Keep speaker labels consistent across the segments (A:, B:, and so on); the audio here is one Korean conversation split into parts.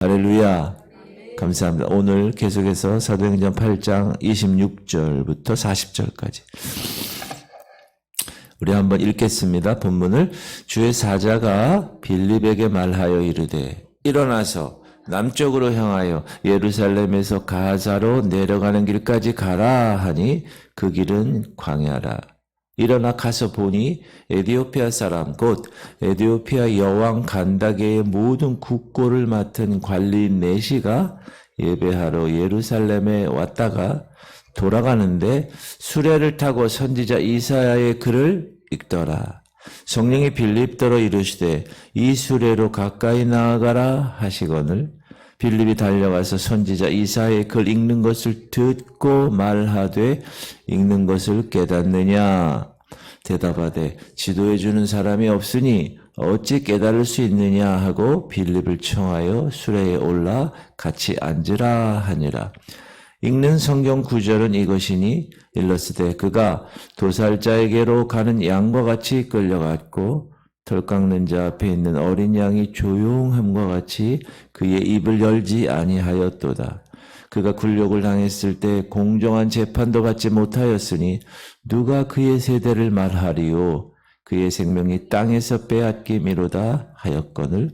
A: 할렐루야. 감사합니다. 오늘 계속해서 사도행전 8장 26절부터 40절까지 우리 한번 읽겠습니다. 본문을. 주의 사자가 빌립에게 말하여 이르되 일어나서 남쪽으로 향하여 예루살렘에서 가사로 내려가는 길까지 가라 하니 그 길은 광야라. 일어나 가서 보니 에디오피아 사람 곧 에디오피아 여왕 간다게의 모든 국고를 맡은 관리인 네시가 예배하러 예루살렘에 왔다가 돌아가는데 수레를 타고 선지자 이사야의 글을 읽더라. 성령이 빌립더러 이르시되 이 수레로 가까이 나아가라 하시거늘 빌립이 달려가서 선지자 이사야의 글 읽는 것을 듣고 말하되 읽는 것을 깨닫느냐? 대답하되 지도해 주는 사람이 없으니 어찌 깨달을 수 있느냐 하고 빌립을 청하여 수레에 올라 같이 앉으라 하니라. 읽는 성경 구절은 이것이니 일러스되 그가 도살자에게로 가는 양과 같이 끌려갔고 털 깎는 자 앞에 있는 어린 양이 조용함과 같이 그의 입을 열지 아니하였도다. 그가 굴욕을 당했을 때 공정한 재판도 받지 못하였으니 누가 그의 세대를 말하리요. 그의 생명이 땅에서 빼앗김이로다 하였거늘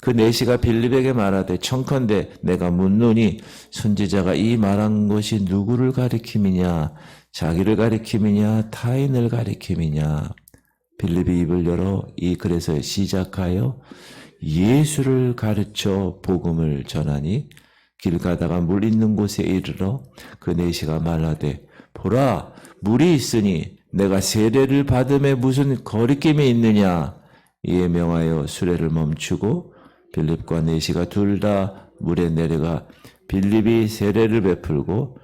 A: 그 네시가 빌립에게 말하되 청컨대 내가 묻노니 선지자가 이 말한 것이 누구를 가리킴이냐 자기를 가리킴이냐 타인을 가리킴이냐. 빌립이 입을 열어 이 글에서 시작하여 예수를 가르쳐 복음을 전하니 길 가다가 물 있는 곳에 이르러 그 네시가 말하되 보라 물이 있으니 내가 세례를 받음에 무슨 거리낌이 있느냐. 이에 명하여 수레를 멈추고 빌립과 네시가 둘 다 물에 내려가 빌립이 세례를 베풀고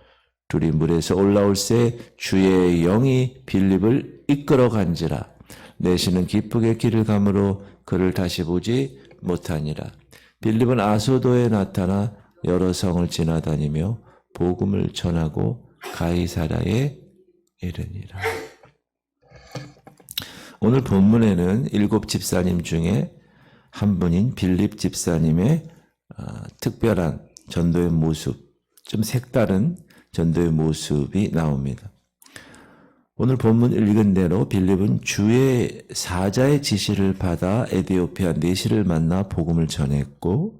A: 둘이 물에서 올라올새 주의 영이 빌립을 이끌어 간지라. 네시는 기쁘게 길을 가므로 그를 다시 보지 못하니라. 빌립은 아소도에 나타나 여러 성을 지나다니며 복음을 전하고 가이사랴에 이르니라. 오늘 본문에는 7 집사님 중에 한 분인 빌립 집사님의 특별한 전도의 모습, 좀 색다른 전도의 모습이 나옵니다. 오늘 본문 읽은 대로 빌립은 주의 사자의 지시를 받아 에디오피아 네시를 만나 복음을 전했고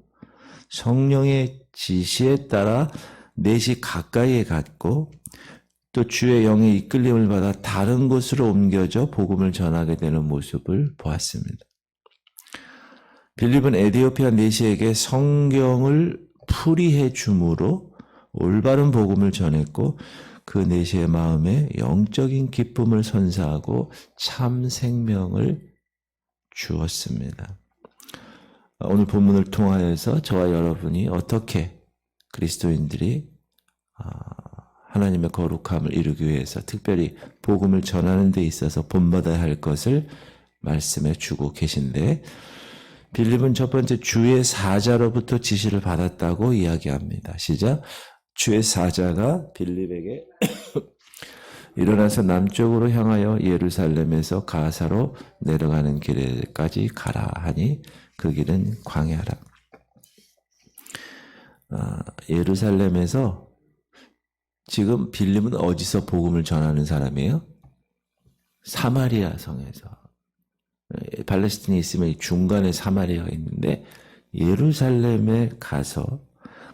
A: 성령의 지시에 따라 네시 가까이에 갔고 또 주의 영의 이끌림을 받아 다른 곳으로 옮겨져 복음을 전하게 되는 모습을 보았습니다. 빌립은 에디오피아 네시에게 성경을 풀이해 주므로 올바른 복음을 전했고 그 네시의 마음에 영적인 기쁨을 선사하고 참 생명을 주었습니다. 오늘 본문을 통하여서 저와 여러분이 어떻게 그리스도인들이 하나님의 거룩함을 이루기 위해서 특별히 복음을 전하는 데 있어서 본받아야 할 것을 말씀해 주고 계신데 빌립은 첫 번째 주의 사자로부터 지시를 받았다고 이야기합니다. 시작. 주의 사자가 빌립에게 일어나서 남쪽으로 향하여 예루살렘에서 가사로 내려가는 길에까지 가라 하니 그 길은 광야라. 예루살렘에서 지금 빌립은 어디서 복음을 전하는 사람이에요? 사마리아 성에서. 팔레스틴이 있으면 중간에 사마리아가 있는데 예루살렘에 가서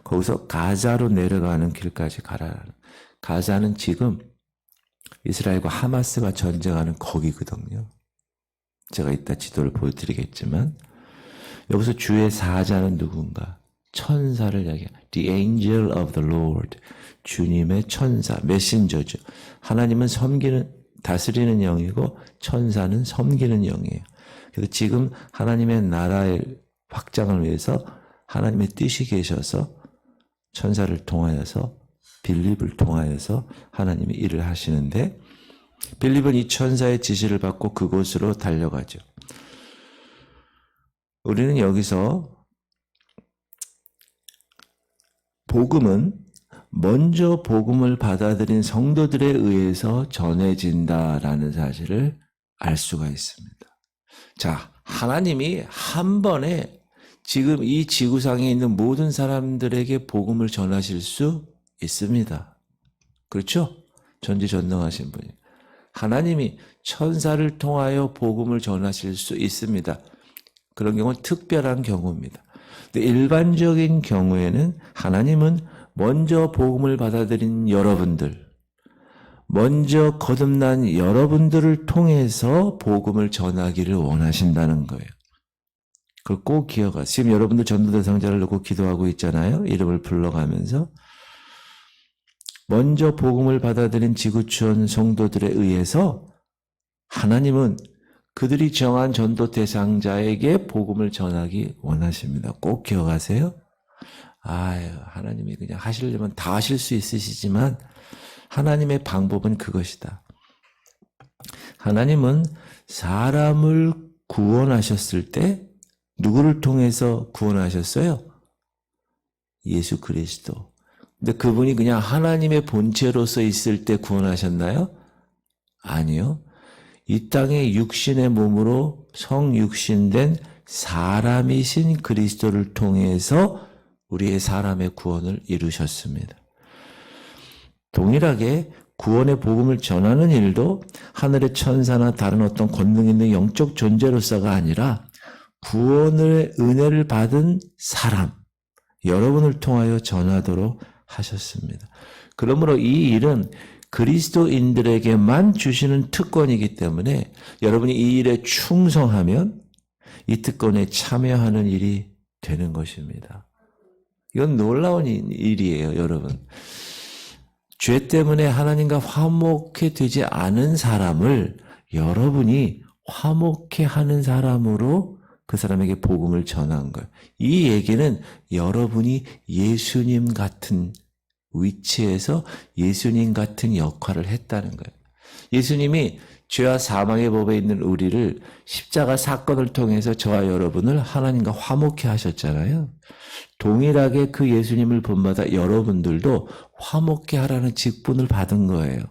A: 거기서 가자로 내려가는 길까지 가라. 가자는 지금 이스라엘과 하마스가 전쟁하는 거기거든요. 제가 이따 지도를 보여드리겠지만 여기서 주의 사자는 누군가? 천사를 이야기해요. The angel of the Lord. 주님의 천사, 메신저죠. 하나님은 다스리는 영이고 천사는 섬기는 영이에요. 그래서 지금 하나님의 나라의 확장을 위해서 하나님의 뜻이 계셔서 천사를 통하여서 빌립을 통하여서 하나님이 일을 하시는데 빌립은 이 천사의 지시를 받고 그곳으로 달려가죠. 우리는 여기서 복음은 먼저 복음을 받아들인 성도들에 의해서 전해진다라는 사실을 알 수가 있습니다. 자, 하나님이 한 번에 지금 이 지구상에 있는 모든 사람들에게 복음을 전하실 수 있습니다. 그렇죠? 전지전능하신 분이. 하나님이 천사를 통하여 복음을 전하실 수 있습니다. 그런 경우는 특별한 경우입니다. 근데 일반적인 경우에는 하나님은 먼저 복음을 받아들인 여러분들, 먼저 거듭난 여러분들을 통해서 복음을 전하기를 원하신다는 거예요. 그걸 꼭 기억하세요. 지금 여러분들 전도 대상자를 놓고 기도하고 있잖아요. 이름을 불러가면서. 먼저 복음을 받아들인 지구촌 성도들에 의해서 하나님은 그들이 정한 전도 대상자에게 복음을 전하기 원하십니다. 꼭 기억하세요. 아유, 하나님이 그냥 하시려면 다 하실 수 있으시지만 하나님의 방법은 그것이다. 하나님은 사람을 구원하셨을 때 누구를 통해서 구원하셨어요? 예수 그리스도. 근데 그분이 그냥 하나님의 본체로서 있을 때 구원하셨나요? 아니요. 이 땅에 육신의 몸으로 성육신된 사람이신 그리스도를 통해서 우리의 사람의 구원을 이루셨습니다. 동일하게 구원의 복음을 전하는 일도 하늘의 천사나 다른 어떤 권능 있는 영적 존재로서가 아니라 구원의 은혜를 받은 사람, 여러분을 통하여 전하도록 하셨습니다. 그러므로 이 일은 그리스도인들에게만 주시는 특권이기 때문에 여러분이 이 일에 충성하면 이 특권에 참여하는 일이 되는 것입니다. 이건 놀라운 일이에요, 여러분. 죄 때문에 하나님과 화목해 되지 않은 사람을 여러분이 화목해 하는 사람으로 그 사람에게 복음을 전한 거예요. 이 얘기는 여러분이 예수님 같은 위치에서 예수님 같은 역할을 했다는 거예요. 예수님이 죄와 사망의 법에 있는 우리를 십자가 사건을 통해서 저와 여러분을 하나님과 화목해 하셨잖아요. 동일하게 그 예수님을 본받아 여러분들도 화목해 하라는 직분을 받은 거예요.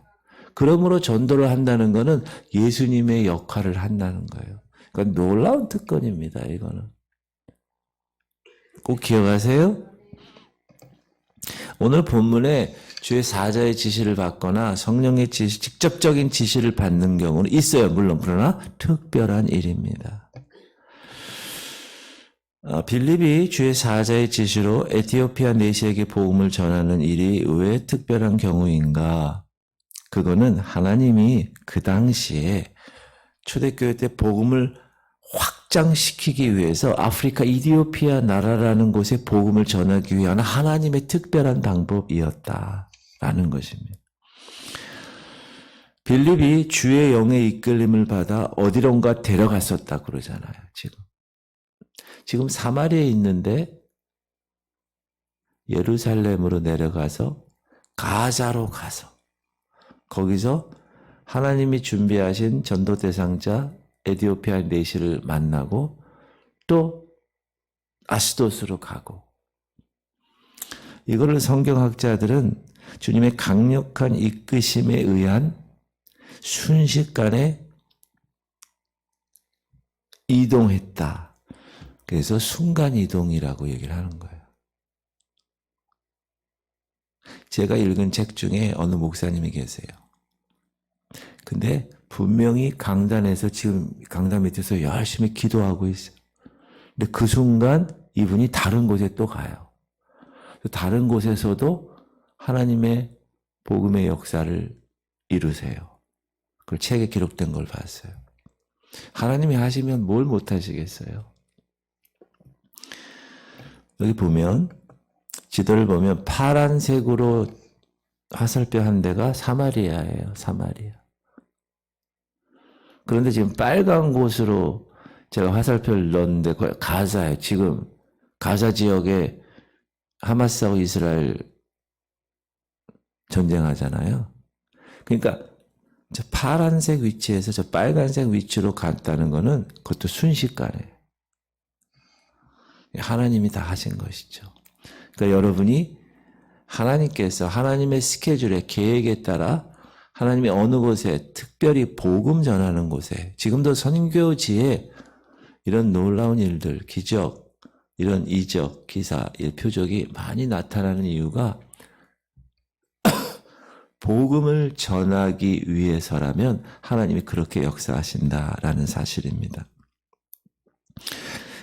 A: 그러므로 전도를 한다는 것은 예수님의 역할을 한다는 거예요. 그러니까 놀라운 특권입니다. 이거는 꼭 기억하세요. 오늘 본문에 주의 사자의 지시를 받거나 성령의 지시, 직접적인 지시를 받는 경우는 있어요. 물론 그러나 특별한 일입니다. 빌립이 주의 사자의 지시로 에티오피아 내시에게 복음을 전하는 일이 왜 특별한 경우인가? 그거는 하나님이 그 당시에 초대교회 때 복음을 확장시키기 위해서 아프리카 이디오피아 나라라는 곳에 복음을 전하기 위한 하나님의 특별한 방법이었다라는 것입니다. 빌립이 주의 영의 이끌림을 받아 어디론가 데려갔었다 그러잖아요. 지금 사마리아에 있는데 예루살렘으로 내려가서 가자로 가서 거기서 하나님이 준비하신 전도 대상자 에티오피아 내시를 만나고 또 아스도스로 가고, 이거를 성경학자들은 주님의 강력한 이끄심에 의한 순식간에 이동했다. 그래서 순간이동이라고 얘기를 하는 거예요. 제가 읽은 책 중에 어느 목사님이 계세요. 근데 분명히 강단에서 지금 강단 밑에서 열심히 기도하고 있어요. 근데 그 순간 이분이 다른 곳에 또 가요. 다른 곳에서도 하나님의 복음의 역사를 이루세요. 그걸 책에 기록된 걸 봤어요. 하나님이 하시면 뭘 못하시겠어요? 여기 보면 지도를 보면 파란색으로 화살표 한 데가 사마리아예요. 사마리아. 그런데 지금 빨간 곳으로 제가 화살표를 넣었는데 가자예요. 지금 가자 지역에 하마스하고 이스라엘 전쟁하잖아요. 그러니까 저 파란색 위치에서 저 빨간색 위치로 갔다는 거는 그것도 순식간에 하나님이 다 하신 것이죠. 그러니까 여러분이 하나님께서 하나님의 스케줄에 계획에 따라 하나님이 어느 곳에 특별히 복음 전하는 곳에 지금도 선교지에 이런 놀라운 일들, 기적, 이런 이적, 기사, 표적이 많이 나타나는 이유가 복음을 전하기 위해서라면 하나님이 그렇게 역사하신다라는 사실입니다.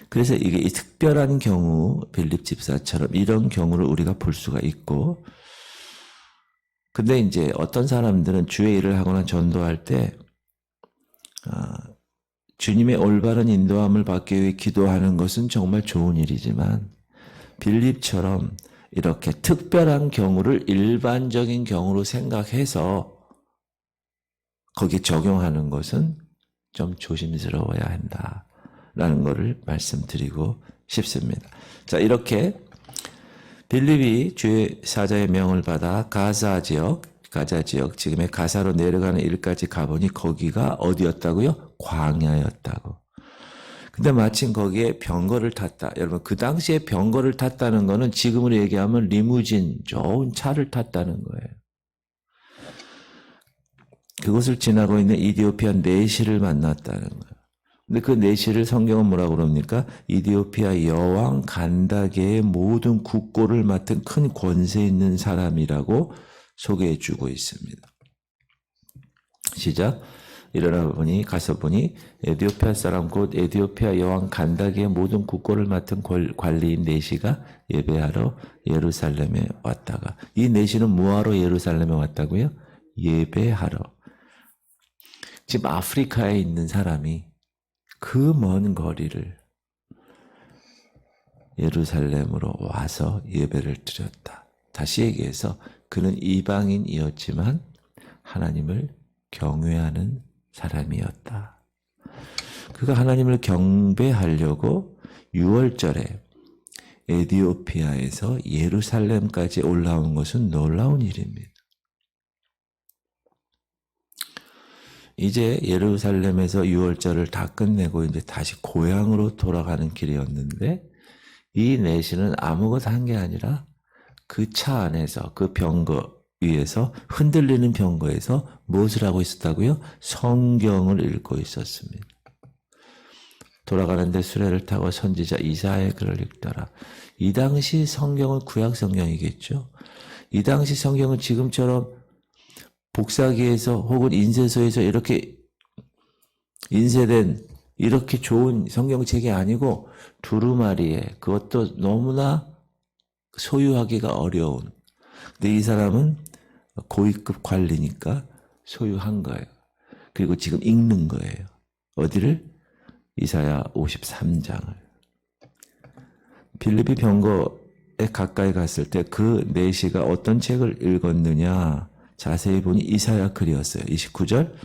A: 그래서 이게 이 특별한 경우, 빌립 집사처럼 이런 경우를 우리가 볼 수가 있고, 근데 이제 어떤 사람들은 주의 일을 하거나 전도할 때, 주님의 올바른 인도함을 받기 위해 기도하는 것은 정말 좋은 일이지만, 빌립처럼 이렇게 특별한 경우를 일반적인 경우로 생각해서 거기에 적용하는 것은 좀 조심스러워야 한다라는 것을 말씀드리고 싶습니다. 자, 이렇게 빌립이 주의 사자의 명을 받아 가자 지역, 지금의 가사로 내려가는 일까지 가보니 거기가 어디였다고요? 광야였다고. 근데 마침 거기에 병거를 탔다. 여러분, 그 당시에 병거를 탔다는 거는 지금으로 얘기하면 리무진, 좋은 차를 탔다는 거예요. 그곳을 지나고 있는 이디오피아 내시를 만났다는 거예요. 근데 그 내시를 성경은 뭐라고 그럽니까? 이디오피아 여왕 간다게의 모든 국고를 맡은 큰 권세 있는 사람이라고 소개해 주고 있습니다. 시작. 일어나 보니 가서 보니 에디오피아 사람 곧 에디오피아 여왕 간다게의 모든 국고를 맡은 관리인 내시가 예배하러 예루살렘에 왔다가, 이 내시는 뭐하러 예루살렘에 왔다고요? 예배하러. 지금 아프리카에 있는 사람이 그 먼 거리를 예루살렘으로 와서 예배를 드렸다. 다시 얘기해서 그는 이방인이었지만 하나님을 경외하는 사람이었다. 그가 하나님을 경배하려고 6월절에 에디오피아에서 예루살렘까지 올라온 것은 놀라운 일입니다. 이제 예루살렘에서 6월절을 다 끝내고 이제 다시 고향으로 돌아가는 길이었는데, 이 내시는 아무것도 한 게 아니라 그 차 안에서, 그 병거 위에서, 흔들리는 병거에서 무엇을 하고 있었다고요? 성경을 읽고 있었습니다. 돌아가는데 수레를 타고 선지자 이사야의 글을 읽더라. 이 당시 성경은 구약 성경이겠죠. 이 당시 성경은 지금처럼 복사기에서 혹은 인쇄소에서 이렇게 인쇄된 이렇게 좋은 성경책이 아니고 두루마리에, 그것도 너무나 소유하기가 어려운. 근데 이 사람은 고위급 관리니까 소유한 거예요. 그리고 지금 읽는 거예요. 어디를? 이사야 53장을. 빌립이 병거에 가까이 갔을 때 그 내시가 어떤 책을 읽었느냐, 자세히 보니 이사야 글이었어요. 29절,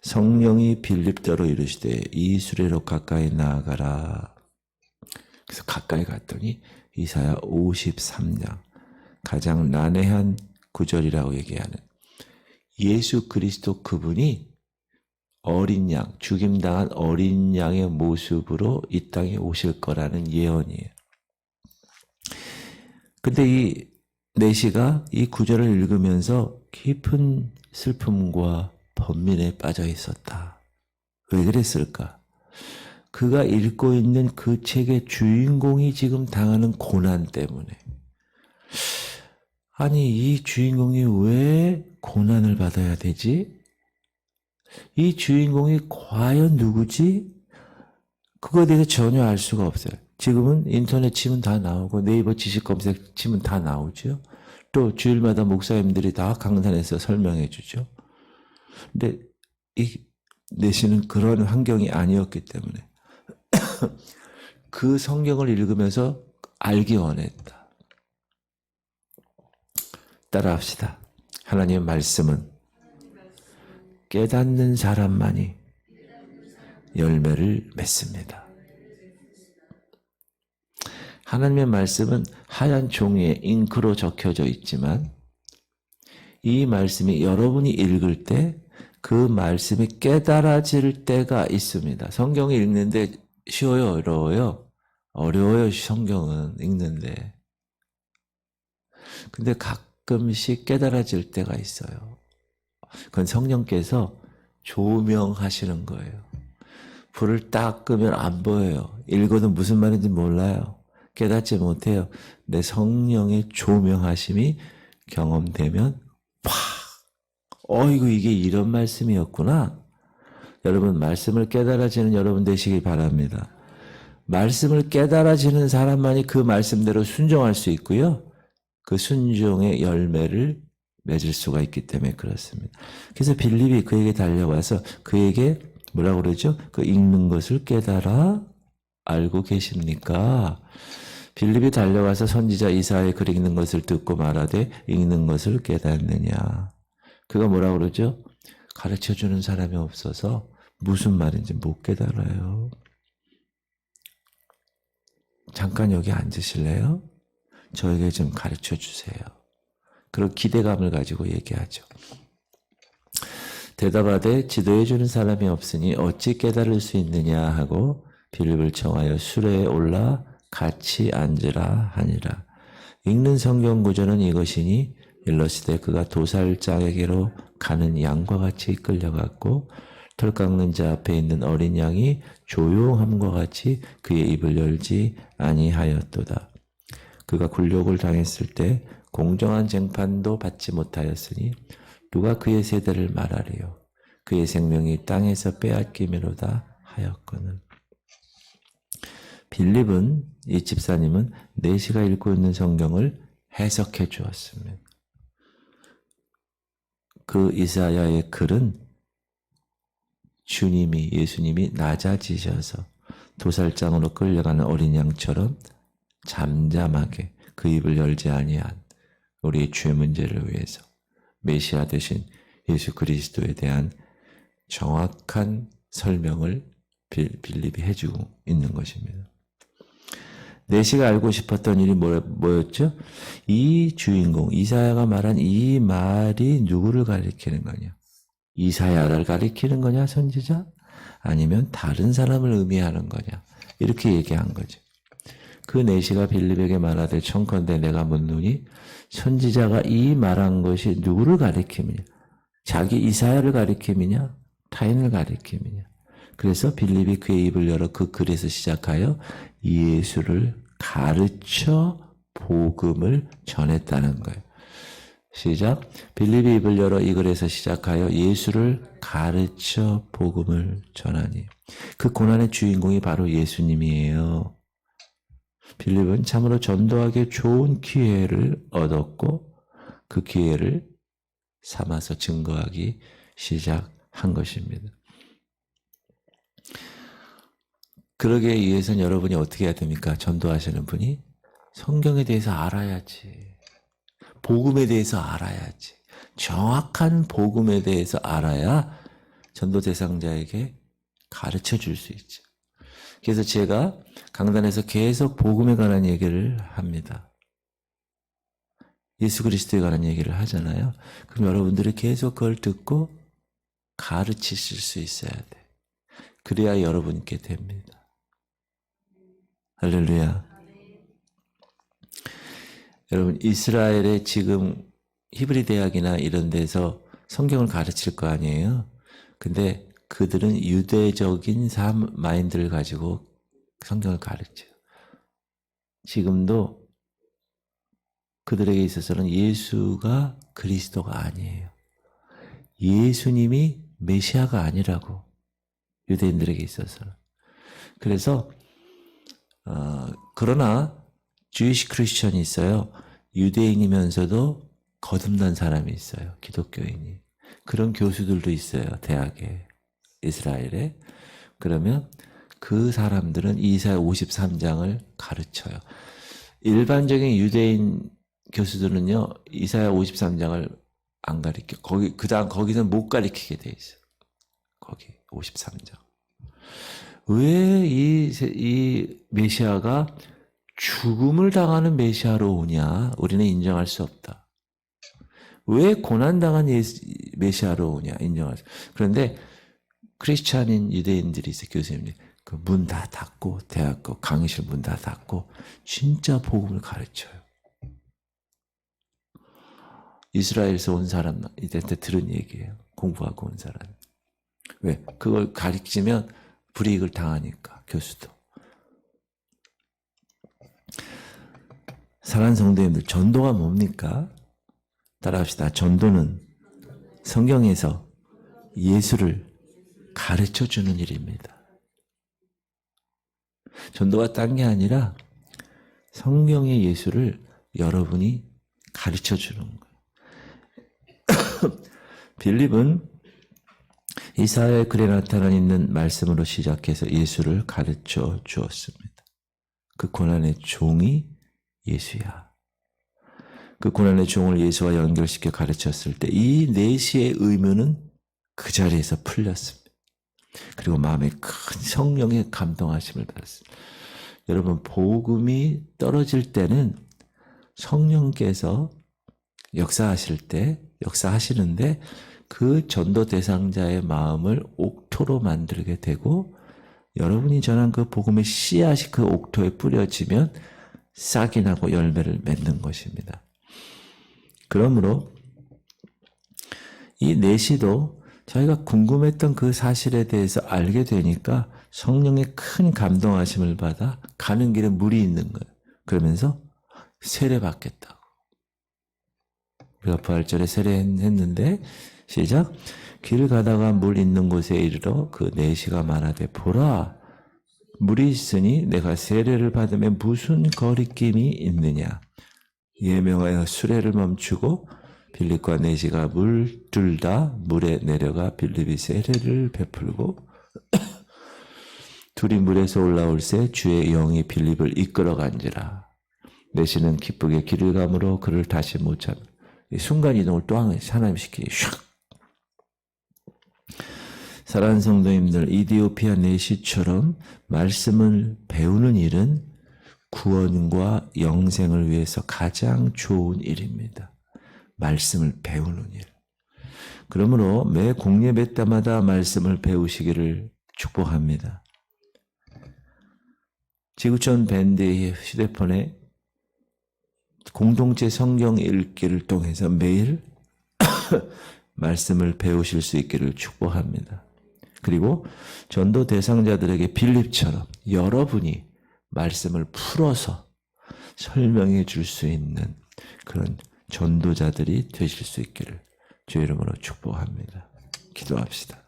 A: 성령이 빌립더러 이르시되 이 수레로 가까이 나아가라. 그래서 가까이 갔더니 이사야 53장, 가장 난해한 구절이라고 얘기하는 예수 그리스도, 그분이 어린 양, 죽임당한 어린 양의 모습으로 이 땅에 오실 거라는 예언이에요. 근데 이 내시가 이 구절을 읽으면서 깊은 슬픔과 번민에 빠져 있었다. 왜 그랬을까? 그가 읽고 있는 그 책의 주인공이 지금 당하는 고난 때문에. 아니, 이 주인공이 왜 고난을 받아야 되지? 이 주인공이 과연 누구지? 그거에 대해서 전혀 알 수가 없어요. 지금은 인터넷 치면 다 나오고 네이버 지식 검색 치면 다 나오죠. 또 주일마다 목사님들이 다 강단에서 설명해 주죠. 근데 이 내시는 그런 환경이 아니었기 때문에 그 성경을 읽으면서 알기 원했다. 따라합시다. 하나님의 말씀은 깨닫는 사람만이 열매를 맺습니다. 하나님의 말씀은 하얀 종이에 잉크로 적혀져 있지만 이 말씀이 여러분이 읽을 때 그 말씀이 깨달아질 때가 있습니다. 성경을 읽는데 쉬워요? 어려워요? 어려워요. 성경은 읽는데. 근데 가끔씩 깨달아질 때가 있어요. 그건 성령께서 조명하시는 거예요. 불을 딱 끄면 안 보여요. 읽어도 무슨 말인지 몰라요. 깨닫지 못해요. 내 성령의 조명하심이 경험되면 어이구 이게 이런 말씀이었구나. 여러분 말씀을 깨달아지는 여러분 되시길 바랍니다. 말씀을 깨달아지는 사람만이 그 말씀대로 순종할 수 있고요. 그 순종의 열매를 맺을 수가 있기 때문에 그렇습니다. 그래서 빌립이 그에게 달려와서 그에게 뭐라고 그러죠? 그 읽는 것을 깨달아 알고 계십니까? 빌립이 달려와서 선지자 이사야의 글 읽는 것을 듣고 말하되 읽는 것을 깨닫느냐. 그가 뭐라고 그러죠? 가르쳐주는 사람이 없어서 무슨 말인지 못 깨달아요. 잠깐 여기 앉으실래요? 저에게 좀 가르쳐 주세요. 그런 기대감을 가지고 얘기하죠. 대답하되 지도해 주는 사람이 없으니 어찌 깨달을 수 있느냐 하고 빌립을 청하여 수레에 올라 같이 앉으라 하니라. 읽는 성경 구절은 이것이니 일러시되 그가 도살장에게로 가는 양과 같이 끌려갔고 털 깎는 자 앞에 있는 어린 양이 조용함과 같이 그의 입을 열지 아니하였도다. 그가 굴욕을 당했을 때 공정한 쟁판도 받지 못하였으니 누가 그의 세대를 말하리요. 그의 생명이 땅에서 빼앗기미로다 하였거늘. 빌립은 이 집사님은 내시가 읽고 있는 성경을 해석해 주었습니다. 그 이사야의 글은 예수님이 낮아지셔서 도살장으로 끌려가는 어린 양처럼 잠잠하게 그 입을 열지 아니한 우리의 죄 문제를 위해서 메시아 되신 예수 그리스도에 대한 정확한 설명을 빌립이 해주고 있는 것입니다. 내시가 알고 싶었던 일이 뭐였죠? 이 주인공 이사야가 말한 이 말이 누구를 가리키는 거냐? 이사야를 가리키는 거냐 선지자? 아니면 다른 사람을 의미하는 거냐? 이렇게 얘기한 거죠. 그 내시가 빌립에게 말하되 청컨대 내가 묻노니 선지자가 이 말한 것이 누구를 가리킴이냐? 자기 이사야를 가리킴이냐? 타인을 가리킴이냐? 그래서 빌립이 그의 입을 열어 그 글에서 시작하여 예수를 가르쳐 복음을 전했다는 거예요. 시작. 빌립이 입을 열어 이 글에서 시작하여 예수를 가르쳐 복음을 전하니. 그 고난의 주인공이 바로 예수님이에요. 빌립은 참으로 전도하기에 좋은 기회를 얻었고 그 기회를 삼아서 증거하기 시작한 것입니다. 그러기 위해서는 여러분이 어떻게 해야 됩니까? 전도하시는 분이 성경에 대해서 알아야지. 복음에 대해서 알아야지. 정확한 복음에 대해서 알아야 전도 대상자에게 가르쳐 줄 수 있죠. 그래서 제가 강단에서 계속 복음에 관한 얘기를 합니다. 예수 그리스도에 관한 얘기를 하잖아요. 그럼 여러분들이 계속 그걸 듣고 가르치실 수 있어야 돼. 그래야 여러분께 됩니다. 할렐루야. 여러분 이스라엘에 지금 히브리 대학이나 이런 데서 성경을 가르칠 거 아니에요. 근데 그들은 유대적인 마인드를 가지고 성경을 가르쳐요. 지금도 그들에게 있어서는 예수가 그리스도가 아니에요. 예수님이 메시아가 아니라고 유대인들에게 있어서는. 그래서 그러나 주이시 크리스천이 있어요. 유대인이면서도 거듭난 사람이 있어요. 기독교인이. 그런 교수들도 있어요. 대학에. 이스라엘에. 그러면 그 사람들은 이사야 53장을 가르쳐요. 일반적인 유대인 교수들은요. 이사야 53장을 안 가르쳐. 거기서는 못 가르치게 돼 있어요. 거기 53장. 왜 이 메시아가 죽음을 당하는 메시아로 오냐? 우리는 인정할 수 없다. 왜 고난당한 메시아로 오냐? 인정할 수. 그런데 크리스찬인 유대인들이 있어요. 교수님들. 그 문 다 닫고 대학교 강의실 문 다 닫고 진짜 복음을 가르쳐요. 이스라엘에서 온 사람 이때 들은 얘기예요. 공부하고 온 사람. 왜? 그걸 가르치면 불이익을 당하니까 교수도. 사랑하는 성도님들, 전도가 뭡니까? 따라합시다. 전도는 성경에서 예수를 가르쳐주는 일입니다. 전도가 딴 게 아니라 성경의 예수를 여러분이 가르쳐주는 거예요. 빌립은 이사야의 글에 나타나 있는 말씀으로 시작해서 예수를 가르쳐 주었습니다. 그 고난의 종이 예수야. 그 고난의 종을 예수와 연결시켜 가르쳤을 때 이 내시의 의무는 그 자리에서 풀렸습니다. 그리고 마음에 큰 성령의 감동하심을 받았습니다. 여러분, 복음이 떨어질 때는 성령께서 역사하시는데 그 전도 대상자의 마음을 옥토로 만들게 되고 여러분이 전한 그 복음의 씨앗이 그 옥토에 뿌려지면 싹이 나고 열매를 맺는 것입니다. 그러므로 이 내시도 저희가 궁금했던 그 사실에 대해서 알게 되니까 성령의 큰 감동하심을 받아 가는 길에 물이 있는 거예요. 그러면서 세례받겠다고. 우리가 부활절에 세례했는데 시작. 길 가다가 물 있는 곳에 이르러 그 내시가 말하되 보라 물이 있으니 내가 세례를 받으면 무슨 거리낌이 있느냐. 예명하여 수레를 멈추고 빌립과 내시가 둘 다 물에 내려가 빌립이 세례를 베풀고 둘이 물에서 올라올새 주의 영이 빌립을 이끌어 간지라. 내시는 기쁘게 길을 가므로 그를 다시 못 찾아. 순간이동을 또 하나님 시키기 샥. 사랑하는 성도님들, 이디오피아 내시처럼 말씀을 배우는 일은 구원과 영생을 위해서 가장 좋은 일입니다. 말씀을 배우는 일. 그러므로 매 공예배 때마다 말씀을 배우시기를 축복합니다. 지구촌 밴드의 휴대폰에 공동체 성경 읽기를 통해서 매일 말씀을 배우실 수 있기를 축복합니다. 그리고 전도 대상자들에게 빌립처럼 여러분이 말씀을 풀어서 설명해 줄 수 있는 그런 전도자들이 되실 수 있기를 주의 이름으로 축복합니다. 기도합시다.